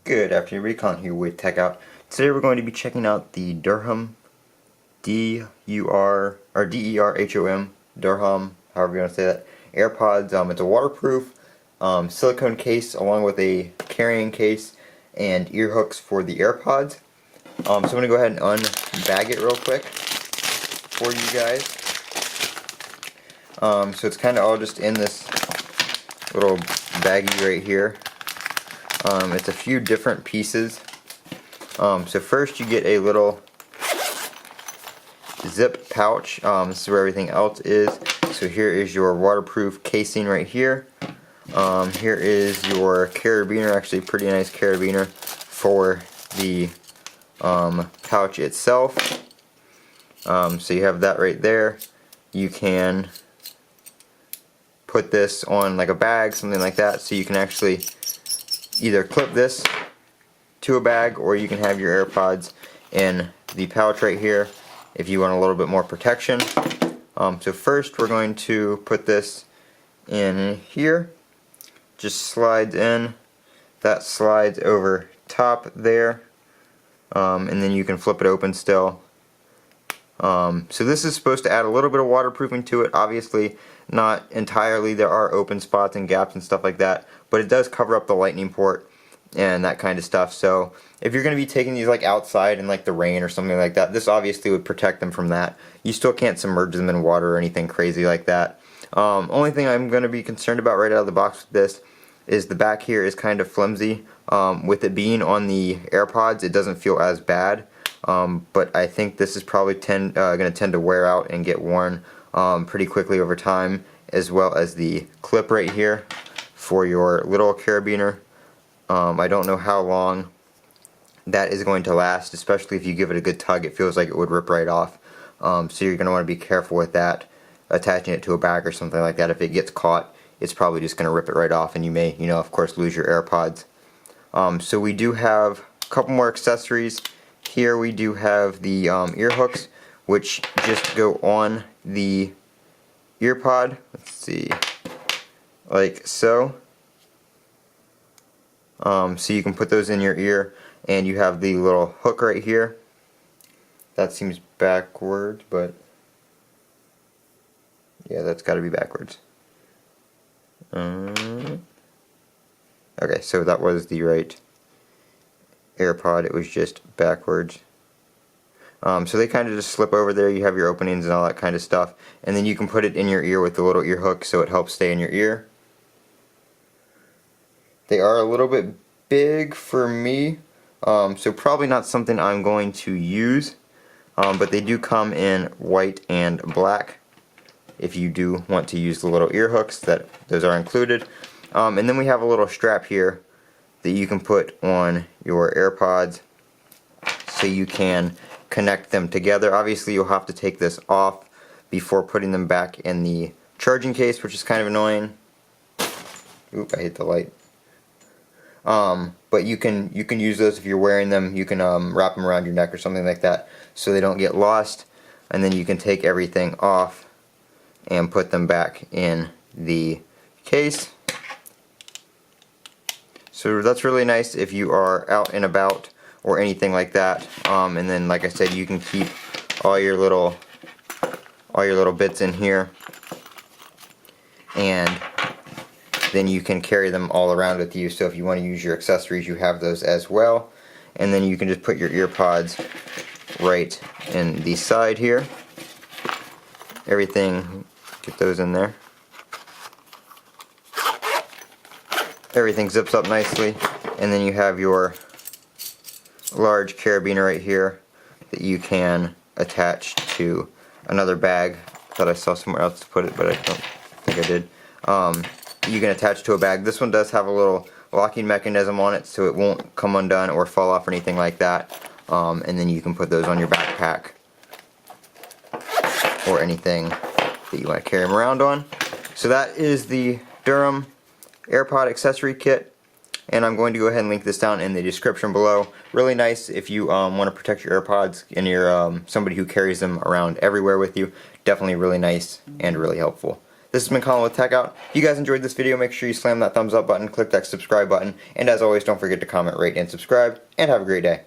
Good afternoon, everybody. Colin here with Tech Out. Today we're going to be checking out the Durham, D-U-R, or D-E-R-H-O-M, Durham, however you want to say that, AirPods. It's a waterproof silicone case along with a carrying case and ear hooks for the AirPods. So I'm going to go ahead and unbag it real quick for you guys. So it's kind of all just in this little baggie right here. It's a few different pieces. So first you get a little zip pouch. This is where everything else is. So here is your waterproof casing right here. Here is your carabiner, actually pretty nice carabiner for the pouch itself. So you have that right there. You can put this on like a bag, something like that, so you can actually either clip this to a bag or you can have your AirPods in the pouch right here if you want a little bit more protection. So first we're going to put this in here. Just slides in. That slides over top there. And then you can flip it open still. So this is supposed to add a little bit of waterproofing to it. Obviously not entirely, there are open spots and gaps and stuff like that, but it does cover up the lightning port and that kind of stuff. So if you're going to be taking these like outside in like the rain or something like that, this obviously would protect them from that. You still can't submerge them in water or anything crazy like that. Only thing I'm going to be concerned about right out of the box with this is the back here is kind of flimsy. With it being on the AirPods, it doesn't feel as bad. But I think this is probably going to tend to wear out and get worn pretty quickly over time, as well as the clip right here for your little carabiner. I don't know how long that is going to last, especially if you give it a good tug. It feels like it would rip right off. So you're going to want to be careful with that, attaching it to a bag or something like that. If it gets caught, it's probably just going to rip it right off, and you may, of course, lose your AirPods. So we do have a couple more accessories. Here we do have the ear hooks, which just go on the earpod. Let's see, like so. So you can put those in your ear, and you have the little hook right here. That seems backwards, but yeah, that's got to be backwards. Okay, so that was the right AirPod, it was just backwards. So they kind of just slip over there. You have your openings and all that kind of stuff, and then you can put it in your ear with the little ear hook so it helps stay in your ear. They are a little bit big for me, so probably not something I'm going to use, but they do come in white and black if you do want to use the little ear hooks. Those are included. And then we have a little strap here that you can put on your AirPods so you can connect them together. Obviously you'll have to take this off before putting them back in the charging case, which is kind of annoying. Oop, I hit the light. But you can use those if you're wearing them. You can wrap them around your neck or something like that so they don't get lost, and then you can take everything off and put them back in the case. So that's really nice if you are out and about or anything like that. And then, like I said, you can keep all your little bits in here, and then you can carry them all around with you. So if you want to use your accessories, you have those as well. And then you can just put your earpods right in the side here. Everything, get those in there. Everything zips up nicely, and then you have your large carabiner right here that you can attach to another bag. Thought I saw somewhere else to put it, but I don't think I did. You can attach to a bag. This one does have a little locking mechanism on it, so it won't come undone or fall off or anything like that. And then you can put those on your backpack or anything that you want to carry them around on. So that is the Durham AirPod accessory kit, and I'm going to go ahead and link this down in the description below. Really nice if you want to protect your AirPods and you're somebody who carries them around everywhere with you. Definitely really nice and really helpful. This has been Colin with Tech Out. If you guys enjoyed this video, make sure you slam that thumbs up button, click that subscribe button, and as always, don't forget to comment, rate, and subscribe, and have a great day.